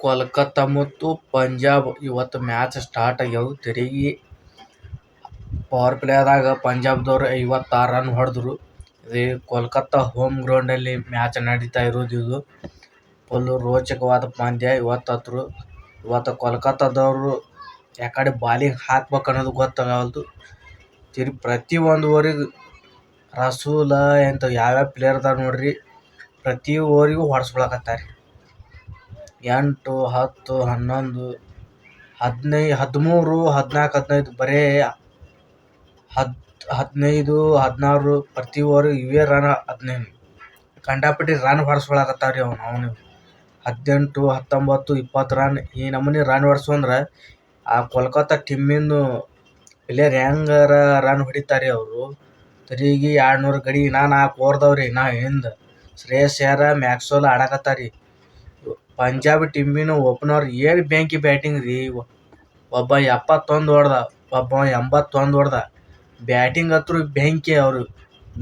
ಕೋಲ್ಕತ್ತಾ ಮತ್ತು ಪಂಜಾಬ್ ಇವತ್ತು match start ಆಗ್ಯಾವ. ತಿರುಗಿ ಪವರ್ ಪ್ಲೇದಾಗ ಪಂಜಾಬ್ದವ್ರು 56 ರನ್ ಹೊಡೆದ್ರು. ಇದು ಕೋಲ್ಕತ್ತಾ ಹೋಮ್ ಗ್ರೌಂಡಲ್ಲಿ ಮ್ಯಾಚ್ ನಡೀತಾ ಇರೋದು. ಇದು ಫುಲ್ ರೋಚಕವಾದ ಪಂದ್ಯ. ಇವತ್ತು ಕೋಲ್ಕತ್ತಾದವರು ಯಾಕಡೆ ಬಾಲಿಂಗ್ ಹಾಕ್ಬೇಕು ಅನ್ನೋದು ಗೊತ್ತಾಗಲ್ದು. ಪ್ರತಿ ಒಂದು ಓವರಿಗೆ ರಸೂಲ ಅಂತ ಯಾವ್ಯಾವ ಪ್ಲೇಯರ್ ಅದಾರ ನೋಡ್ರಿ, ಪ್ರತಿ ಓವರಿಗೂ ಹೊಡೆಸ್ಕೊಳಕತ್ತಾರೆ. 8, 10, 11, 15, 13, 14, 15 ಬರೇ 15, 16 ಪ್ರತಿ ಓವರಿಗೆ ಇವೇ ರನ್. 15 ಕಂಡಾಪಟ್ಟಿ ರನ್ ಹೊಡೆಸ್ಕೊಳಕತ್ತಾವ್ರಿ. ಅವನು 18, 19, 20 ರನ್ ಈ ನಮೂನಿ ರನ್ ಹೊಡೆಸ್ಕೊಂಡ್ರೆ ಆ ಕೋಲ್ಕತ್ತಾ ಟೀಮಿನ ಪ್ಲೇಯರ್ ಹೆಂಗಾರ ರನ್ ಹೊಡಿತಾರೆ ಅವರು. ತಿರುಗಿ 200 ಗಡಿ 4 ಓವರ್ದವ್ರಿ. ಹಿಂದೆ ಶ್ರೇಯಸ್ ಅಯ್ಯರ್, ಮ್ಯಾಕ್ಸ್ವೆಲ್ ಆಡಕತ್ತಾರಿ. ಪಂಜಾಬ್ ಟೀಮಿನ ಓಪನರ್ ಏನು ಬೆಂಕಿ ಬ್ಯಾಟಿಂಗ್ ರೀ. ಒಬ್ಬ 71 ಹೊಡೆದ, ಒಬ್ಬ 81 ಹೊಡೆದ. ಬ್ಯಾಟಿಂಗ್ ಹತ್ರ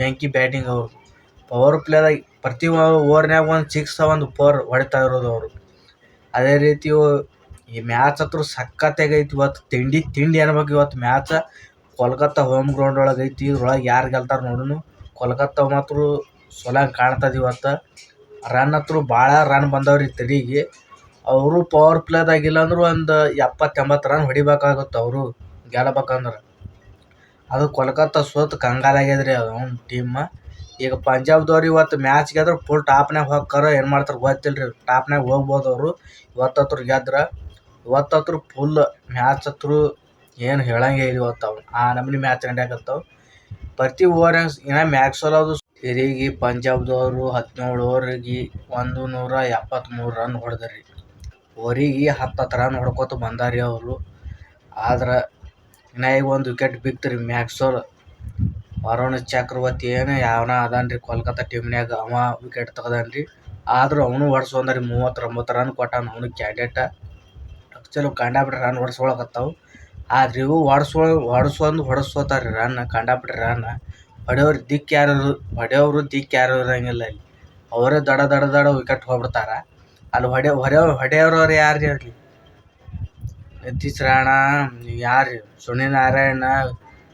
ಬೆಂಕಿ ಬ್ಯಾಟಿಂಗ್ ಅವರು. ಪವರ್ ಪ್ಲೇದಾಗ ಪ್ರತಿ ಓವರ್ನಾಗ ಒಂದು 6 ಒಂದು 4 ಹೊಡಿತಾ ಇರೋದು ಅವರು. ಅದೇ ರೀತಿ ಈ ಮ್ಯಾಚ್ ಹತ್ರ ಸಖತ್ತಾಗೈತಿ. ಇವತ್ತು ತಿಂಡಿ ಅನ್ಬೇಕು. ಇವತ್ತು ಮ್ಯಾಚ್ ಕೋಲ್ಕತ್ತಾ ಹೋಮ್ ಗ್ರೌಂಡ್ ಒಳಗೆ ಐತಿ. ಇದ್ರೊಳಗೆ ಯಾರು ಗೆಲ್ತಾರೆ ನೋಡೋಣ. ಕೋಲ್ಕತ್ತಾ ಮಾತ್ರ ಸೊಲಂಗೆ ಕಾಣ್ತದೆ. ಇವತ್ತು ರನ್ ಹತ್ರ ಭಾಳ ರನ್ ಬಂದವ್ರಿ. ತಿರುಗಿ ಅವರು ಪವರ್ ಪ್ಲೇದಾಗಿಲ್ಲ ಅಂದ್ರೆ ಒಂದು 70-80 ರನ್ ಹೊಡಿಬೇಕಾಗುತ್ತೆ ಅವರು ಗೆಲ್ಲಬೇಕಂದ್ರೆ. ಅದು ಕೋಲ್ಕತ್ತಾ ಸೋತು ಕಂಗಾಲಾಗ್ಯದ್ರಿ ಅವ್ನ ಟೀಮ್. ಈಗ ಪಂಜಾಬ್ದವ್ರು ಇವತ್ತು ಮ್ಯಾಚ್ ಗೆದ್ರೆ ಫುಲ್ ಟಾಪ್ನಾಗ ಹೋಗ್ತಾರೋ ಏನು ಮಾಡ್ತಾರೆ ಗೊತ್ತಿಲ್ಲ ರೀ. ಟಾಪ್ನಾಗ ಹೋಗ್ಬೋದು ಅವರು ಇವತ್ತತ್ರ ಗೆದ್ರೆ. ಇವತ್ತತ್ರ ಫುಲ್ ಮ್ಯಾಚ್ ಹತ್ರ ಏನು ಹೇಳಂಗೆ ಇಲ್ಲ. ಇವತ್ತು ಆ ನಮೂನಿ ಮ್ಯಾಚ್ ನಡೆಯಕತ್ತಾವ. ಪ್ರತಿ ಓವರ್ನಾಗ ಏನೋ ಮ್ಯಾಕ್ಸ್ವೆಲ್ ಅದು. ತಿರುಗಿ ಪಂಜಾಬ್ದವರು 17 ಓವರಿಗೆ 173 ರನ್ ಹೊಡೆದ್ರಿ. ಓವರಿಗೆ 10 ರನ್ ಹೊಡ್ಕೊತ ಬಂದಾರಿ ಅವರು. ಆದ್ರೆ ಇನ್ನ ಈಗ ಒಂದು ವಿಕೆಟ್ ಬಿತ್ತು ರೀ. ಮ್ಯಾಕ್ಸ್ವೆಲ್ ವರುಣ್ ಚಕ್ರವರ್ತಿ ಯಾವನ ಅದಾನ್ರಿ ಕೋಲ್ಕತ್ತಾ ಟೀಮ್ನಾಗ, ಅವ ವಿಕೆಟ್ ತೆಗ್ದಾನ್ರಿ. ಆದ್ರೂ ಅವನು ಹೊಡ್ಸ್ಕೊಂಡ್ರಿ. 39 ರನ್ ಕೊಟ್ಟಾನ ಅವನು ಕ್ಯಾಂಡಿಡೇಟ್. ಚಲೋ ಕಂಡಾಪಟ್ಟಿ ರನ್ ಹೊಡ್ಸ್ಕೊಳಕತ್ತಾವ. ಆದ್ರೆ ಇವು ಹೊಡ್ಸ್ಕೊತಾರೆ ರನ್, ಕಂಡಾಪಟ್ಟಿ ರನ್. ಹೊಡೆಯವ್ರು ದಿಕ್ಕು ಯಾರು ಇರಂಗಿಲ್ಲ ಅಲ್ಲಿ. ಅವರೇ ದಡ ವಿಕೆಟ್ ಹೋಗ್ಬಿಡ್ತಾರ. ಅಲ್ಲಿ ಹೊಡೆಯವ್ರವ್ರು ಯಾರು ಅಲ್ಲಿ? ನಿತೀಶ್ ರಾಣಾ, ಯಾರು ಸುನಿಲ್ ನಾರಾಯಣ,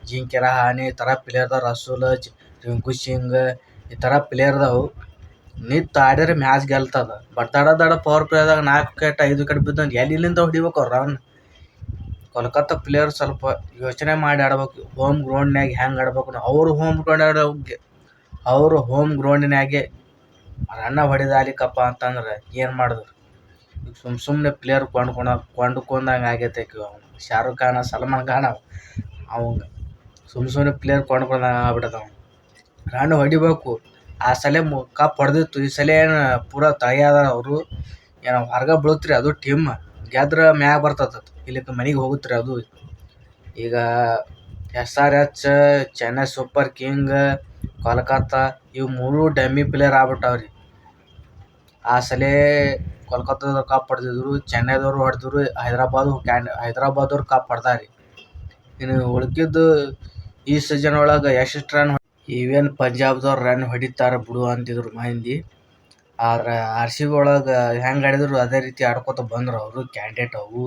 ಜಿಂಕೆ ರಹಾನೆ ಈ ಥರ ಪ್ಲೇಯರ್ದವ್ರು, ರಸೂಲ್, ರಿಂಕು ಸಿಂಗ್ ಈ ಥರ ಪ್ಲೇಯರ್ದವು ನಿಂತು ಆಡಿದ್ರೆ ಮ್ಯಾಚ್ ಗೆಲ್ತದ. ಬಟ್ ದಡ ಪವರ್ ಪ್ಲೇದಾಗ 4 ವಿಕೆಟ್ 5 ವಿಕೆಟ್ ಬಿದ್ದಂಗೆ ಎಲ್ಲಿಂದ ಹೊಡಿಬೇಕು ಅವ್ರು ರನ್. ಕೋಲ್ಕತ್ತಾ ಪ್ಲೇಯರ್ ಸ್ವಲ್ಪ ಯೋಚನೆ ಮಾಡಿ ಆಡ್ಬೇಕು. ಹೋಮ್ ಗ್ರೌಂಡ್ನಾಗ ಹೆಂಗೆ ಆಡ್ಬೇಕು. ಅವರು ಹೋಮ್ ಗ್ರೌಂಡಿನಾಗೆ ರನ್ನ ಹೊಡೆದಾಲಿಕಪ್ಪ ಅಂತಂದ್ರೆ ಏನು ಮಾಡಿದ್ರು. ಈಗ ಸುಮ್ಮನೆ ಪ್ಲೇಯರ್ ಕೊಂಡ್ಕೊಂಡಂಗೆ ಆಗೈತೆ. ಶಾರುಖ್ ಖಾನ್, ಸಲ್ಮಾನ್ ಖಾನ್ ಅವಂಗೆ ಸುಮ್ಮನೆ ಪ್ಲೇಯರ್ ಕೊಂಡ್ಕೊಂಡಂಗೆ ಆಗ್ಬಿಟ್ಟದ. ಅವ್ನು ರನ್ ಹೊಡಿಬೇಕು. ಆ ಸಲ ಕಪ್ ಹೊಡೆದಿತ್ತು. ಈ ಸಲ ಏನು ಪೂರ ತಯಾರ ಅವರು. ಏನೋ ಹೊರಗೆ ಬೀಳುತ್ರಿ ಅದು ಟೀಮ್. ಗೆದ್ರೆ ಮ್ಯಾಗ ಬರ್ತದ, ಇಲ್ಲಿಕ್ಕೆ ಮನೆಗೆ ಹೋಗುತ್ತೆ ಅದು. ಈಗ SRH, Chennai super king, Kolkata ಇವು 3 ಡಮ್ಮಿ ಪ್ಲೇಯರ್ ಆಗ್ಬಿಟ್ಟವ್ರಿ. ಆ ಸಲ ಕೋಲ್ಕತ್ತಾದವ್ರು ಕಪ್ ಹೊಡೆದಿದ್ರು, ಚೆನ್ನೈದವ್ರು ಹೊಡೆದ್ರು, ಹೈದರಾಬಾದವ್ರು ಕಪ್ ಹೊಡೆದಾರಿ. ಇನ್ನು ಉಳ್ಕಿದ್ದು ಈ ಸೀಸನ್ ಒಳಗೆ ಎಷ್ಟು ರನ್ ಈವೇನು ಪಂಜಾಬ್ದವ್ರು ರನ್ ಹೊಡಿತಾರೆ ಬಿಡು ಅಂತಿದ್ರು ಮಂದಿ. ಆದ್ರೆ RCB ಒಳಗೆ ಹೆಂಗೆ ಆಡಿದ್ರು ಅದೇ ರೀತಿ ಆಡ್ಕೊತ ಬಂದ್ರು ಅವರು ಕ್ಯಾಂಡಿಡೇಟ್. ಅವು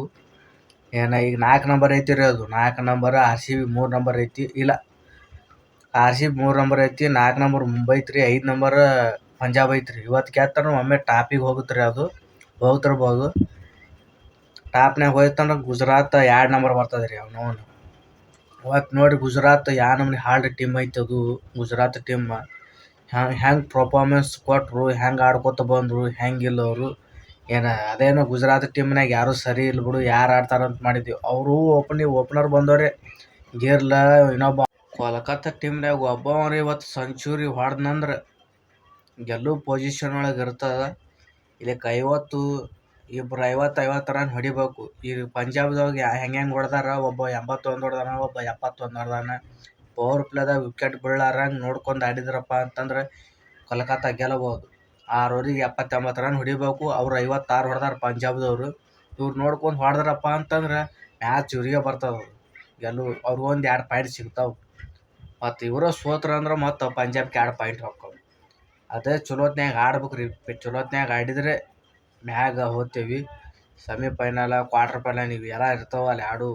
ಈಗ 4 ನಂಬರ್ ಐತಿ ರೀ. ಅದು 4 ನಂಬರ್. RCB 3 ನಂಬರ್ ಐತಿ. ಇಲ್ಲ, RCB 3 ನಂಬರ್ ಐತಿ, 4 ನಂಬರ್ ಮುಂಬೈ ಐತ್ರಿ, 5 ನಂಬರ್ ಪಂಜಾಬ್ ಐತ್ರಿ. ಇವತ್ತು ಗೆದ್ದರೆ ಒಮ್ಮೆ ಟಾಪಿಗೆ ಹೋಗುತ್ತೆ ರೀ. ಅದು ಹೋಗ್ತಿರ್ಬೋದು. ಟಾಪ್ನಾಗ ಹೋಯ್ತಂದ್ರೆ ಗುಜರಾತ್ 2 ನಂಬರ್ ಬರ್ತದೆ ರೀ. ಅವನು ಇವತ್ತು ನೋಡಿ ಗುಜರಾತ್ ಯಾವ ನಮ್ಗೆ ಹಾರ್ಡ್ ಟೀಮ್ ಐತೆ. ಅದು ಗುಜರಾತ್ ಟೀಮ್ ಹೆಂಗೆ ಪರ್ಫಾರ್ಮೆನ್ಸ್ ಕೊಟ್ಟರು, ಹೆಂಗೆ ಆಡ್ಕೊತ ಬಂದರು, ಹೆಂಗಿಲ್ಲ ಅವರು. ಅದೇನೋ ಗುಜರಾತ್ ಟೀಮ್ನಾಗ ಯಾರೂ ಸರಿ ಇಲ್ಲ ಬಿಡು, ಯಾರು ಆಡ್ತಾರಂತ ಮಾಡಿದ್ವಿ. ಅವರು ಓಪನರ್ ಬಂದವ್ರೆ. ಗಿರ್ಲ ಇನ್ನೊಬ್ಬ. ಕೋಲ್ಕತ್ತಾ ಟೀಮ್ನಾಗ ಒಬ್ಬವ್ರಿ ಇವತ್ತು ಸೆಂಚುರಿ ಹೊಡೆದ್ನಂದ್ರೆ ಗೆಲ್ಲೋ ಪೊಸಿಷನ್ ಒಳಗೆ ಇರ್ತದೆ. ಇಲ್ಲಿಕ್ಕೆ 50 ರನ್ ಹೊಡಿಬೇಕು. ಈ ಪಂಜಾಬ್ದಾಗ ಹೆಂಗೆ ಹೊಡೆದಾರ. ಒಬ್ಬ 81 ಹೊಡೆದಾನ, ಒಬ್ಬ 71 ಹೊಡೆದಾನ. ಪವರ್ ಪ್ಲೇದಾಗ ವಿಕೆಟ್ ಬೀಳಾರಂಗೆ ನೋಡ್ಕೊಂಡು ಆಡಿದ್ರಪ್ಪ ಅಂತಂದ್ರೆ ಕೋಲ್ಕತ್ತಾ ಗೆಲ್ಲಬಹುದು. 6 ಓವರಿಗೆ 70-80 ರನ್ ಹೊಡಿಬೇಕು. ಅವ್ರು 56 ಹೊಡೆದಾರ ಪಂಜಾಬ್ದವರು. ಇವ್ರು ನೋಡ್ಕೊಂಡು ಹೊಡೆದ್ರಪ್ಪ ಅಂತಂದ್ರೆ ಮ್ಯಾಚ್ ಇವ್ರಿಗೆ ಬರ್ತದೆ. ಅವ್ರಿಗೆ ಒಂದು 2 ಪಾಯಿಂಟ್ ಸಿಗ್ತಾವೆ. ಮತ್ತು ಇವರು ಸೋತ್ರ ಅಂದ್ರೆ ಮತ್ತು ಪಂಜಾಬ್ಗೆ 2 ಪಾಯಿಂಟ್ ಹೋಗ್ತಾವೆ. ಅದೇ ಚಲೋತ್ನಾಗ ಆಡ್ಬೇಕು ರೀ. ಚಲೋತ್ನಾಗ ಆಡಿದರೆ ಮ್ಯಾಗ ಹೋಗ್ತೇವೆ. ಸೆಮಿಫೈನಲ್ ಕ್ವಾರ್ಟರ್ ಫೈನಲ್ ಇವು ಎಲ್ಲ ಇರ್ತಾವ ಅಲ್ಲಿ ಆಡು